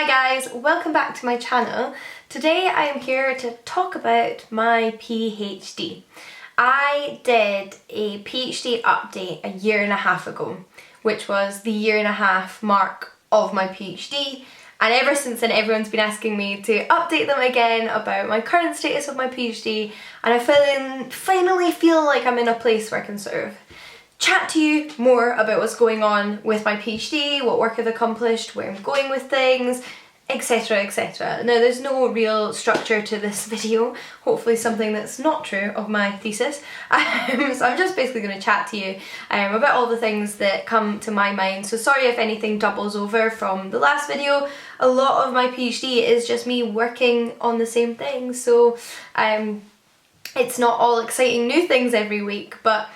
Hi guys, welcome back to my channel. Today I am here to talk about my PhD. I did a PhD update a year and a half ago, which was the year and a half mark of my PhD, and ever since then everyone's been asking me to update them again about my current status of my PhD, and I finally feel like I'm in a place where I can sort of chat to you more about what's going on with my PhD, what work I've accomplished, where I'm going with things, etc, etc. Now there's no real structure to this video, hopefully something that's not true of my thesis, so I'm just basically going to chat to you about all the things that come to my mind. So sorry if anything doubles over from the last video. A lot of my PhD is just me working on the same thing, so it's not all exciting new things every week, but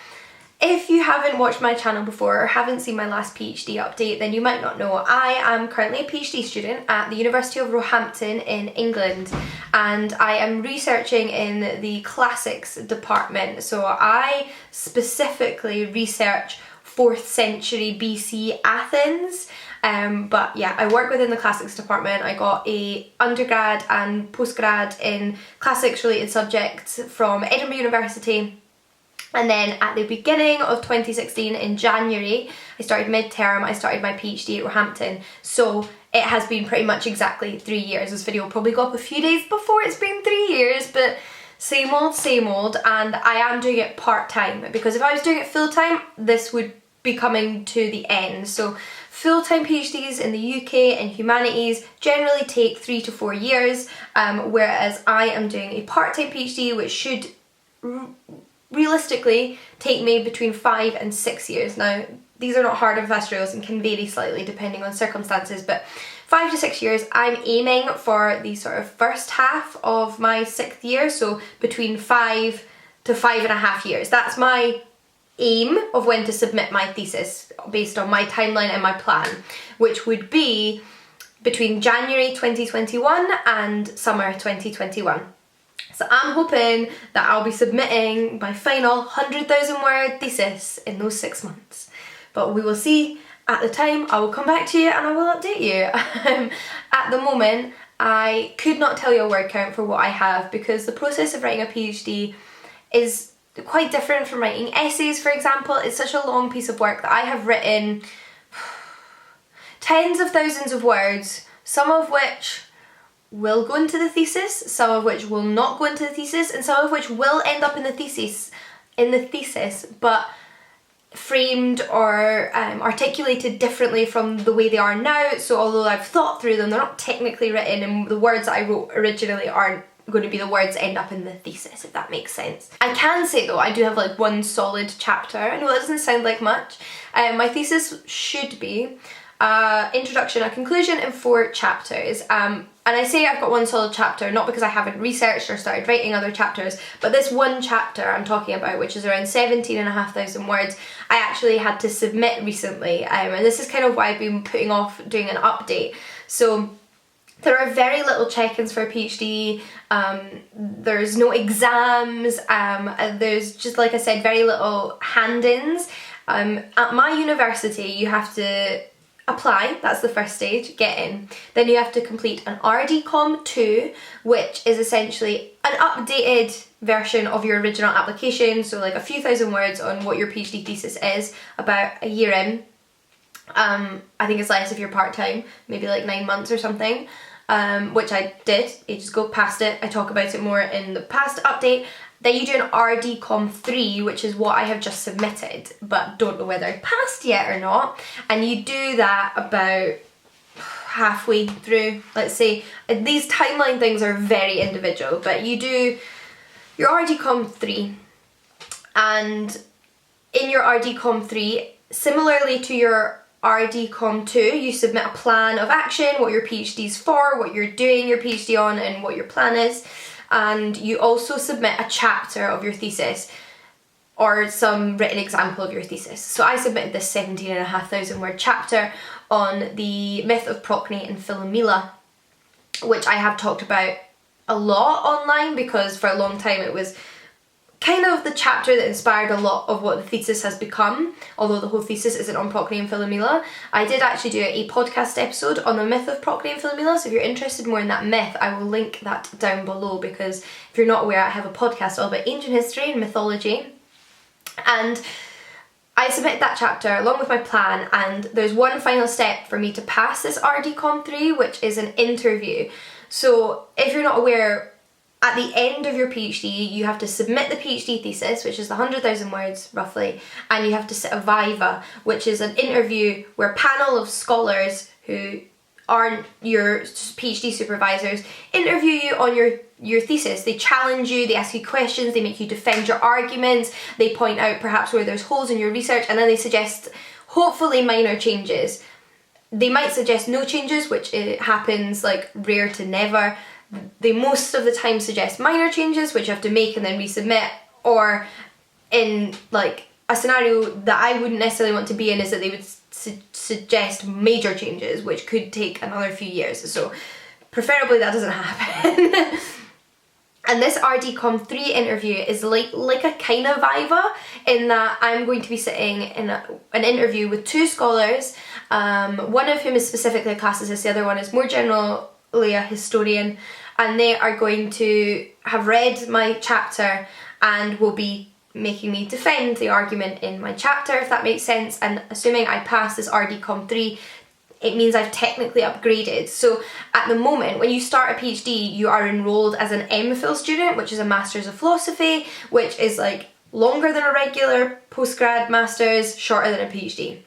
if you haven't watched my channel before or haven't seen my last PhD update, then you might not know. I am currently a PhD student at the University of Roehampton in England, and I am researching in the classics department. So I specifically research 4th century BC Athens. But yeah, I work within the classics department. I got a undergrad and postgrad in classics related subjects from Edinburgh University. And then at the beginning of 2016, in January, I started midterm, I started my PhD at Roehampton. So it has been pretty much exactly 3 years. This video will probably go up a few days before it's been 3 years, but same old, and I am doing it part-time, because if I was doing it full-time, this would be coming to the end. So full-time PhDs in the UK in humanities generally take 3 to 4 years, whereas I am doing a part-time PhD, which should realistically take me between 5 and 6 years. Now, these are not hard and fast rules and can vary slightly depending on circumstances, but 5 to 6 years. I'm aiming for the sort of first half of my 6th year, so between 5 to 5.5 years. That's my aim of when to submit my thesis based on my timeline and my plan, which would be between January 2021 and summer 2021. So I'm hoping that I'll be submitting my final 100,000 word thesis in those 6 months. But we will see at the time. I will come back to you and I will update you. At the moment, I could not tell you a word count for what I have, because the process of writing a PhD is quite different from writing essays, for example. It's such a long piece of work that I have written tens of thousands of words, some of which will go into the thesis, some of which will not go into the thesis, and some of which will end up in the thesis, but framed or articulated differently from the way they are now. So although I've thought through them, they're not technically written, and the words that I wrote originally aren't going to be the words that end up in the thesis, if that makes sense. I can say though, I do have like one solid chapter. I know that doesn't sound like much. My thesis should be introduction, a conclusion, and 4 chapters. And I say I've got one solid chapter not because I haven't researched or started writing other chapters, but this one chapter I'm talking about, which is around 17,500 words, I actually had to submit recently, and this is kind of why I've been putting off doing an update. So there are very little check-ins for a PhD, there's no exams, there's just, like I said, very little hand-ins. At my university you have to apply, that's the first stage, get in. Then you have to complete an RDCOM 2, which is essentially an updated version of your original application, so like a few thousand words on what your PhD thesis is, about a year in. I think it's less if you're part-time, maybe like 9 months or something, which I did ages ago, passed it. I talk about it more in the past update. Then you do an RDCOM 3, which is what I have just submitted, but don't know whether I passed yet or not. And you do that about halfway through, let's say. These timeline things are very individual, but you do your RDCOM 3, and in your RDCOM 3, similarly to your RDCOM 2, you submit a plan of action, what your PhD's for, what you're doing your PhD on, and what your plan is. And you also submit a chapter of your thesis or some written example of your thesis. So I submitted this 17,500 word chapter on the myth of Procne and Philomela, which I have talked about a lot online, because for a long time it was kind of the chapter that inspired a lot of what the thesis has become, although the whole thesis isn't on Procne and Philomela. I did actually do a podcast episode on the myth of Procne and Philomela, so if you're interested more in that myth, I will link that down below, because if you're not aware, I have a podcast all about ancient history and mythology. And I submitted that chapter along with my plan, and there's one final step for me to pass this RDCOM 3, which is an interview. So if you're not aware, at the end of your PhD, you have to submit the PhD thesis, which is 100,000 words roughly, and you have to sit a viva, which is an interview where a panel of scholars who aren't your PhD supervisors interview you on your thesis. They challenge you, they ask you questions, they make you defend your arguments, they point out perhaps where there's holes in your research, and then they suggest hopefully minor changes. They might suggest no changes, which happens like rare to never. They most of the time suggest minor changes, which you have to make and then resubmit, or in like a scenario that I wouldn't necessarily want to be in is that they would suggest major changes, which could take another few years. So preferably that doesn't happen. And this RDCOM 3 interview is like a kind of viva, in that I'm going to be sitting in an interview with two scholars, one of whom is specifically a classicist, the other one is more generally a historian, and they are going to have read my chapter and will be making me defend the argument in my chapter, if that makes sense. And assuming I pass this RDCOM 3, it means I've technically upgraded. So at the moment, when you start a PhD, you are enrolled as an MPhil student, which is a Masters of Philosophy, which is like longer than a regular postgrad Masters, shorter than a PhD.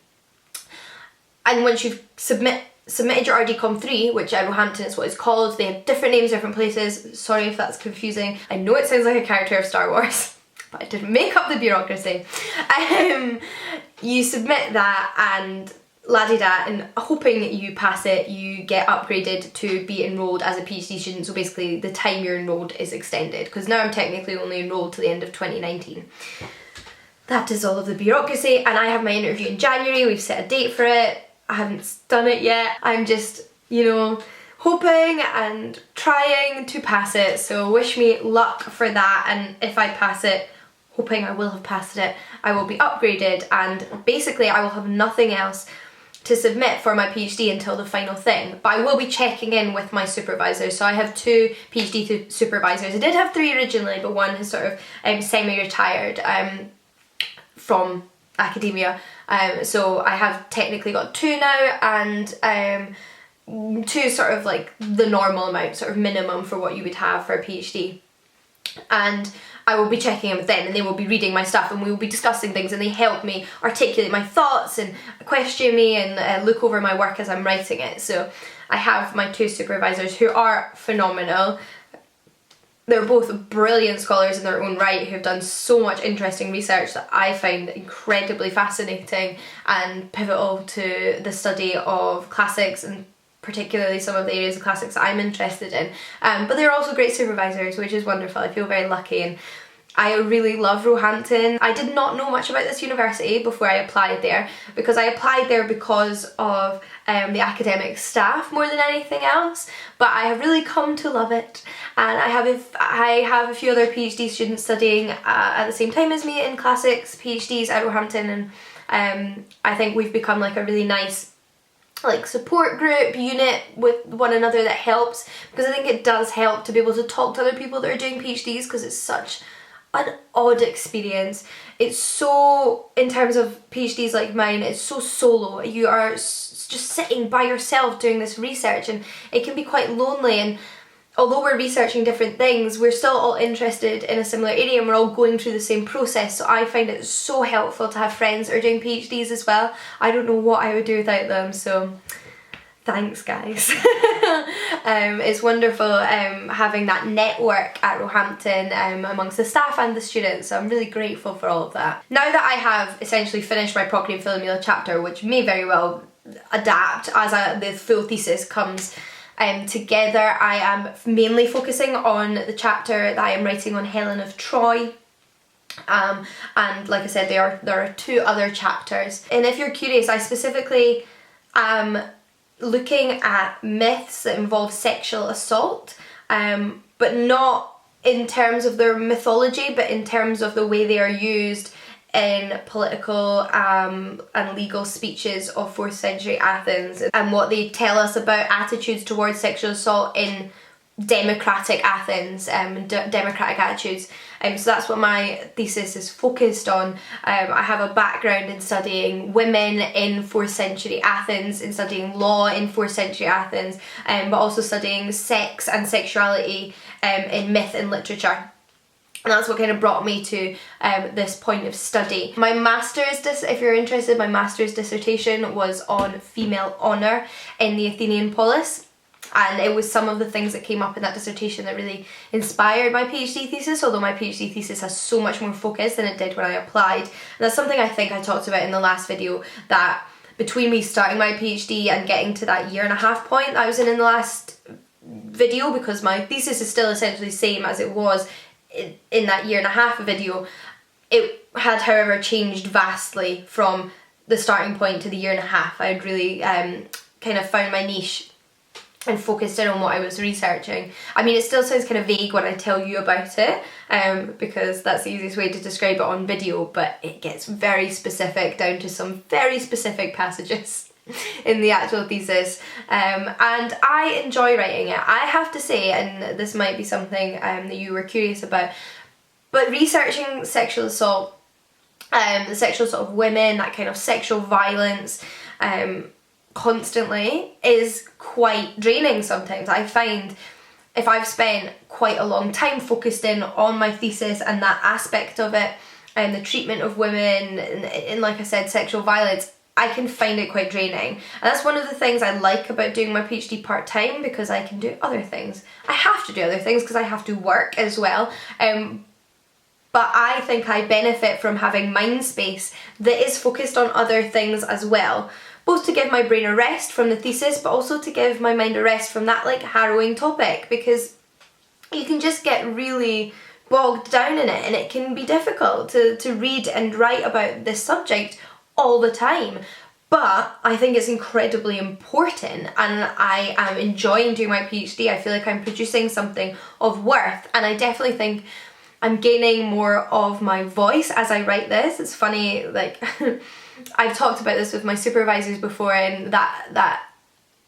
And once you've submitted your RDCOM 3, which at Roehampton is what it's called, they have different names, different places. Sorry if that's confusing. I know it sounds like a character of Star Wars, but I didn't make up the bureaucracy. You submit that and la-di-da, and hoping you pass it, you get upgraded to be enrolled as a PhD student. So basically the time you're enrolled is extended, because now I'm technically only enrolled to the end of 2019. That is all of the bureaucracy, and I have my interview in January. We've set a date for it. I haven't done it yet. I'm just, hoping and trying to pass it, so wish me luck for that. And if I pass it, hoping I will have passed it, I will be upgraded, and basically I will have nothing else to submit for my PhD until the final thing. But I will be checking in with my supervisors. So I have two PhD supervisors. I did have three originally, but one has sort of semi-retired from academia. So I have technically got two now, and two sort of like the normal amount, sort of minimum for what you would have for a PhD. And I will be checking in with them, and they will be reading my stuff, and we will be discussing things, and they help me articulate my thoughts and question me and look over my work as I'm writing it. So I have my two supervisors who are phenomenal. They're both brilliant scholars in their own right, who've done so much interesting research that I find incredibly fascinating and pivotal to the study of classics, and particularly some of the areas of classics that I'm interested in. But they're also great supervisors, which is wonderful. I feel very lucky, and I really love Roehampton. I did not know much about this university before I applied there, because I applied there because of the academic staff more than anything else, but I have really come to love it. And I have a few other PhD students studying at the same time as me in classics PhDs at Roehampton, and I think we've become like a really nice support group unit with one another that helps, because I think it does help to be able to talk to other people that are doing PhDs, because it's such an odd experience. It's so, in terms of PhDs like mine, it's so solo. You are just sitting by yourself doing this research, and it can be quite lonely. And although we're researching different things, we're still all interested in a similar area, and we're all going through the same process. So I find it so helpful to have friends that are doing PhDs as well. I don't know what I would do without them, so thanks guys. It's wonderful having that network at Roehampton amongst the staff and the students, so I'm really grateful for all of that. Now that I have essentially finished my Procne and Philomela chapter, which may very well adapt as the full thesis comes together, I am mainly focusing on the chapter that I am writing on Helen of Troy. And like I said, there are two other chapters. And if you're curious, I specifically am looking at myths that involve sexual assault, but not in terms of their mythology, but in terms of the way they are used in political and legal speeches of 4th century Athens, and what they tell us about attitudes towards sexual assault in democratic Athens, democratic attitudes. So that's what my thesis is focused on. I have a background in studying women in 4th century Athens, in studying law in 4th century Athens, but also studying sex and sexuality in myth and literature. And that's what kind of brought me to this point of study. My master's, if you're interested, my master's dissertation was on female honour in the Athenian polis. And it was some of the things that came up in that dissertation that really inspired my PhD thesis, although my PhD thesis has so much more focus than it did when I applied. And that's something I think I talked about in the last video, that between me starting my PhD and getting to that 1.5 year point that I was in the last video, because my thesis is still essentially the same as it was in that 1.5 year video, it had, however, changed vastly from the starting point to the 1.5 year. I had really kind of found my niche and focused in on what I was researching. I mean, it still sounds kind of vague when I tell you about it, because that's the easiest way to describe it on video, but it gets very specific down to some very specific passages in the actual thesis, and I enjoy writing it. I have to say, and this might be something that you were curious about, but researching sexual assault, the sexual assault of women, that kind of sexual violence, constantly is quite draining sometimes. I find if I've spent quite a long time focused in on my thesis and that aspect of it, and the treatment of women and like I said, sexual violence, I can find it quite draining. And that's one of the things I like about doing my PhD part-time, because I can do other things. I have to do other things because I have to work as well. But I think I benefit from having mind space that is focused on other things as well. Both to give my brain a rest from the thesis, but also to give my mind a rest from that like harrowing topic, because you can just get really bogged down in it, and it can be difficult to read and write about this subject all the time. But I think it's incredibly important, and I am enjoying doing my PhD. I feel like I'm producing something of worth, and I definitely think I'm gaining more of my voice as I write this. It's funny, like I've talked about this with my supervisors before, and that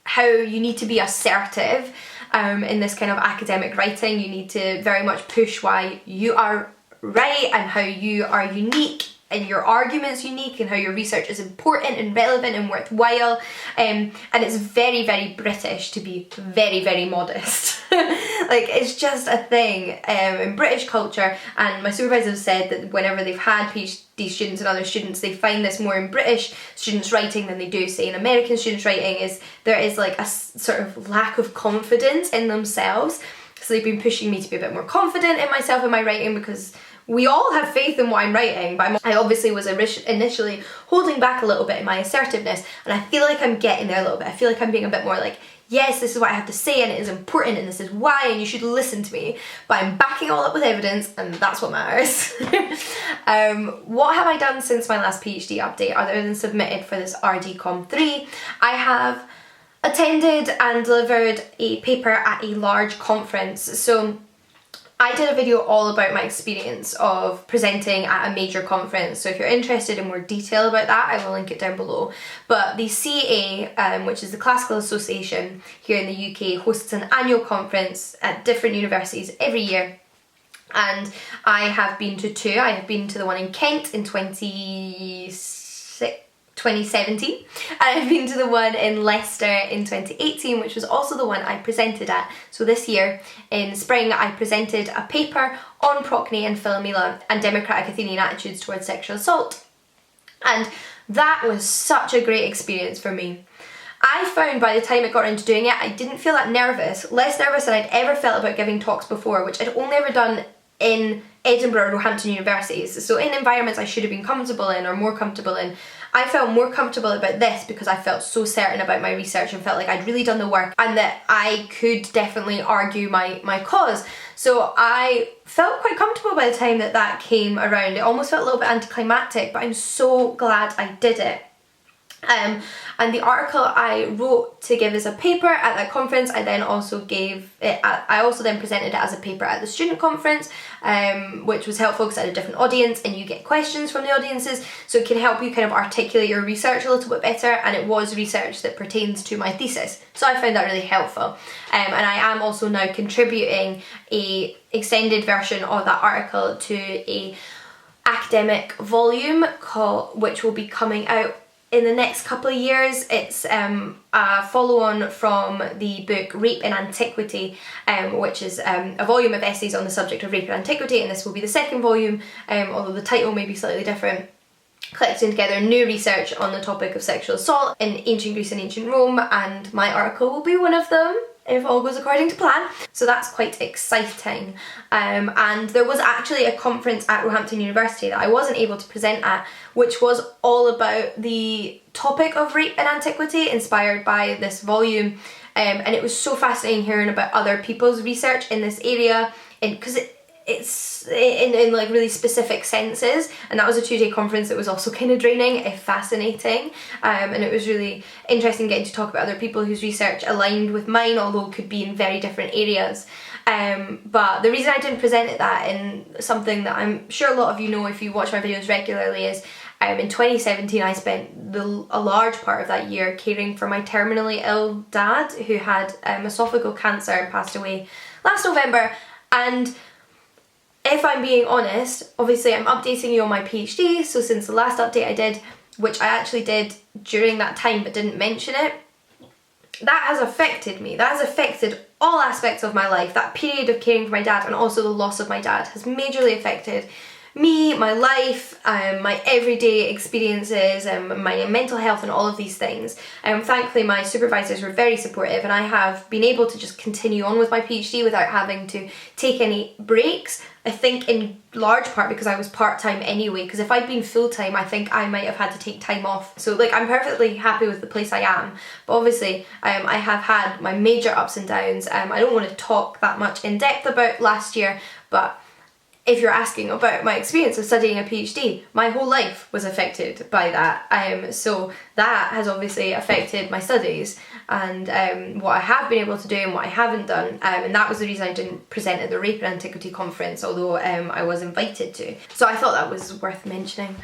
how you need to be assertive in this kind of academic writing. You need to very much push why you are right and how you are unique and your argument's unique and how your research is important and relevant and worthwhile, and it's very, very British to be very, very modest. Like, it's just a thing in British culture, and my supervisors have said that whenever they've had PhD students and other students, they find this more in British students writing than they do, say, in American students writing, is there is like a sort of lack of confidence in themselves. So they've been pushing me to be a bit more confident in myself in my writing, because we all have faith in what I'm writing, but I obviously was initially holding back a little bit in my assertiveness, and I feel like I'm getting there a little bit. I feel like I'm being a bit more like, yes, this is what I have to say, and it is important, and this is why, and you should listen to me, but I'm backing all up with evidence, and that's what matters. What have I done since my last PhD update, other than submitted for this RDCom 3? I have attended and delivered a paper at a large conference. So I did a video all about my experience of presenting at a major conference, so if you're interested in more detail about that, I will link it down below. But the CA, which is the Classical Association here in the UK, hosts an annual conference at different universities every year, and I have been to two. I have been to the one in Kent in 2017, and I've been to the one in Leicester in 2018, which was also the one I presented at. So this year in spring I presented a paper on Procne and Philomela and democratic Athenian attitudes towards sexual assault, and that was such a great experience for me. I found by the time I got into doing it, I didn't feel that nervous, less nervous than I'd ever felt about giving talks before, which I'd only ever done in Edinburgh or Roehampton universities, so in environments I should have been comfortable in or more comfortable in. I felt more comfortable about this because I felt so certain about my research and felt like I'd really done the work and that I could definitely argue my cause. So I felt quite comfortable by the time that came around. It almost felt a little bit anticlimactic, but I'm so glad I did it. And the article I wrote to give as a paper at that conference, I also then presented it as a paper at the student conference, which was helpful because I had a different audience and you get questions from the audiences, so it can help you kind of articulate your research a little bit better, and it was research that pertains to my thesis, so I found that really helpful. And I am also now contributing a extended version of that article to a academic volume which will be coming out in the next couple of years. It's a follow-on from the book Rape in Antiquity, which is a volume of essays on the subject of rape in antiquity, and this will be the second volume, although the title may be slightly different, collecting together new research on the topic of sexual assault in ancient Greece and ancient Rome, and my article will be one of them, if all goes according to plan. So that's quite exciting. And there was actually a conference at Roehampton University that I wasn't able to present at, which was all about the topic of rape in antiquity, inspired by this volume. And it was so fascinating hearing about other people's research in this area, because it's in like really specific senses, and that was a 2-day conference that was also kind of draining if fascinating, and it was really interesting getting to talk about other people whose research aligned with mine, although could be in very different areas. But the reason I didn't present it that in something that I'm sure a lot of you know if you watch my videos regularly is in 2017 I spent a large part of that year caring for my terminally ill dad, who had esophageal cancer and passed away last November. And if I'm being honest, obviously I'm updating you on my PhD, so since the last update I did, which I actually did during that time but didn't mention it, that has affected me. That has affected all aspects of my life. That period of caring for my dad and also the loss of my dad has majorly affected me, my life, my everyday experiences, my mental health and all of these things. Thankfully my supervisors were very supportive, and I have been able to just continue on with my PhD without having to take any breaks. I think in large part because I was part-time anyway, because if I'd been full-time I think I might have had to take time off. So like I'm perfectly happy with the place I am, but obviously I have had my major ups and downs. I don't want to talk that much in depth about last year, but if you're asking about my experience of studying a PhD, my whole life was affected by that. So that has obviously affected my studies and what I have been able to do and what I haven't done. And that was the reason I didn't present at the Rape in Antiquity conference, although I was invited to. So I thought that was worth mentioning.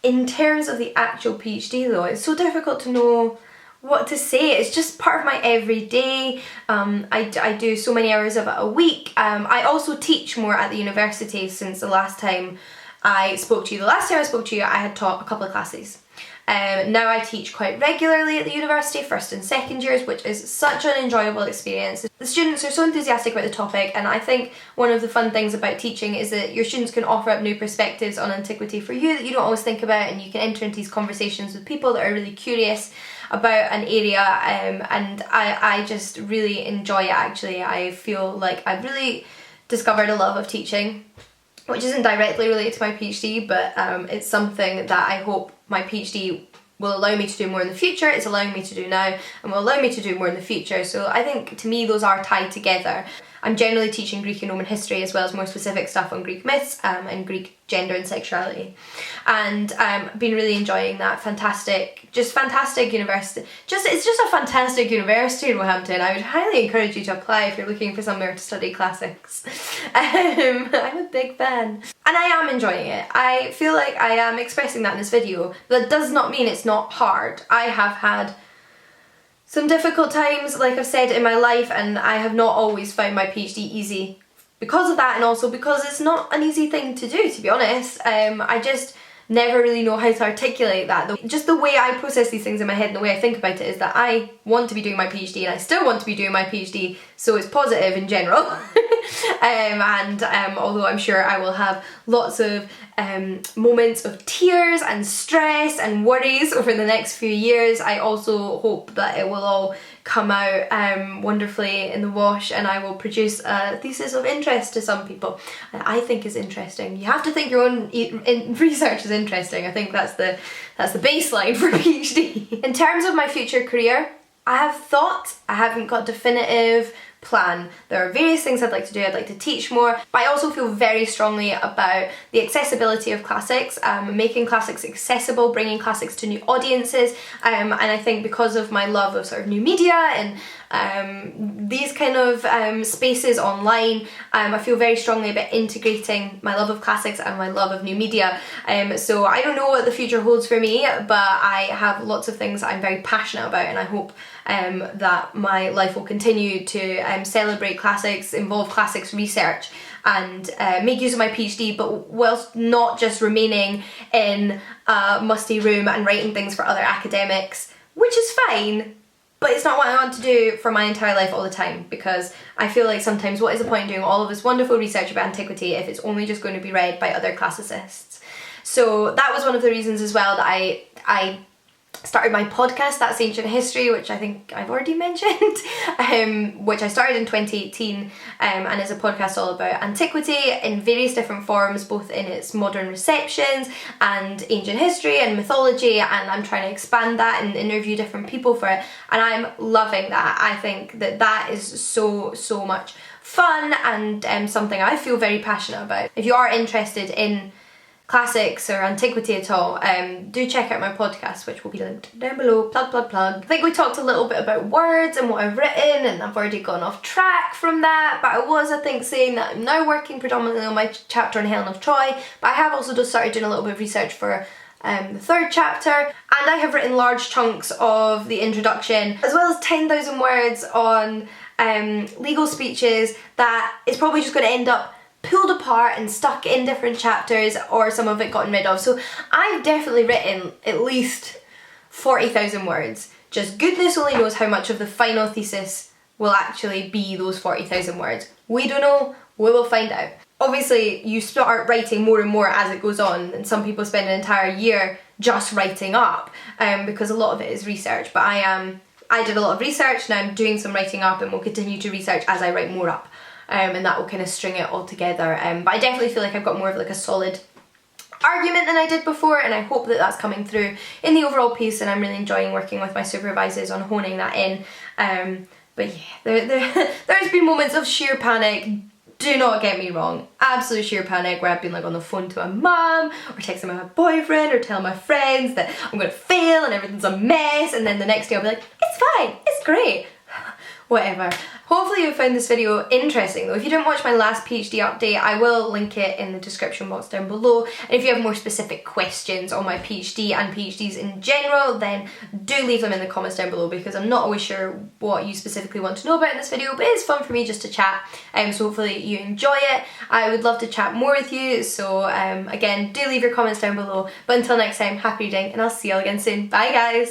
In terms of the actual PhD though, it's so difficult to know what to say. It's just part of my everyday. I do so many hours of it a week. I also teach more at the university since the last time I spoke to you. The last time I spoke to you I had taught a couple of classes. Now I teach quite regularly at the university, first and second years, which is such an enjoyable experience. The students are so enthusiastic about the topic, and I think one of the fun things about teaching is that your students can offer up new perspectives on antiquity for you that you don't always think about, and you can enter into these conversations with people that are really curious about an area, and I just really enjoy it actually. I feel like I've really discovered a love of teaching, which isn't directly related to my PhD, but it's something that I hope my PhD will allow me to do more in the future. It's allowing me to do now and will allow me to do more in the future. So I think to me those are tied together. I'm generally teaching Greek and Roman history as well as more specific stuff on Greek myths and Greek gender and sexuality, and been really enjoying that. Fantastic university. It's just a fantastic university in Roehampton. I would highly encourage you to apply if you're looking for somewhere to study classics. I'm a big fan and I am enjoying it. I feel like I am expressing that in this video. That does not mean it's not hard. I have had some difficult times, like I've said, in my life, and I have not always found my PhD easy because of that, and also because it's not an easy thing to do, to be honest. I just never really know how to articulate that. Just the way I process these things in my head and the way I think about it is that I want to be doing my PhD and I still want to be doing my PhD, so it's positive in general. Although I'm sure I will have lots of moments of tears and stress and worries over the next few years, I also hope that it will all come out wonderfully in the wash, and I will produce a thesis of interest to some people. I think is interesting. You have to think your own research is interesting. I think that's the baseline for a PhD. In terms of my future career, I have thought, I haven't got definitive plan. There are various things I'd like to do. I'd like to teach more, but I also feel very strongly about the accessibility of classics, making classics accessible, bringing classics to new audiences, and I think because of my love of sort of new media and these kind of spaces online, I feel very strongly about integrating my love of classics and my love of new media. So I don't know what the future holds for me, but I have lots of things I'm very passionate about, and I hope that my life will continue to celebrate classics, involve classics research, and make use of my PhD, but whilst not just remaining in a musty room and writing things for other academics, which is fine, but it's not what I want to do for my entire life all the time, because I feel like sometimes what is the point in doing all of this wonderful research about antiquity if it's only just going to be read by other classicists? So that was one of the reasons as well that I started my podcast, That's Ancient History, which I think I've already mentioned, which I started in 2018 and is a podcast all about antiquity in various different forms, both in its modern receptions and ancient history and mythology, and I'm trying to expand that and interview different people for it, and I'm loving that. I think that that is so much fun and something I feel very passionate about. If you are interested in classics or antiquity at all, do check out my podcast, which will be linked down below. Plug. I think we talked a little bit about words and what I've written, and I've already gone off track from that, but I think saying that I'm now working predominantly on my chapter on Helen of Troy, but I have also just started doing a little bit of research for the third chapter, and I have written large chunks of the introduction, as well as 10,000 words on legal speeches that is probably just going to end up pulled apart and stuck in different chapters, or some of it gotten rid of. So I've definitely written at least 40,000 words. Just goodness only knows how much of the final thesis will actually be those 40,000 words. We don't know, we will find out. Obviously you start writing more and more as it goes on, and some people spend an entire year just writing up because a lot of it is research, but I did a lot of research, now I'm doing some writing up and will continue to research as I write more up. And that will kind of string it all together. But I definitely feel like I've got more of like a solid argument than I did before, and I hope that that's coming through in the overall piece, and I'm really enjoying working with my supervisors on honing that in. But yeah, there's been moments of sheer panic, do not get me wrong, absolute sheer panic, where I've been like on the phone to my mum, or texting my boyfriend, or telling my friends that I'm gonna fail and everything's a mess, and then the next day I'll be like, it's fine, it's great. Whatever. Hopefully you found this video interesting though. If you didn't watch my last PhD update, I will link it in the description box down below. And if you have more specific questions on my PhD and PhDs in general, then do leave them in the comments down below, because I'm not always sure what you specifically want to know about in this video, but it's fun for me just to chat. So hopefully you enjoy it. I would love to chat more with you, so again, do leave your comments down below. But until next time, happy reading, and I'll see you all again soon. Bye guys!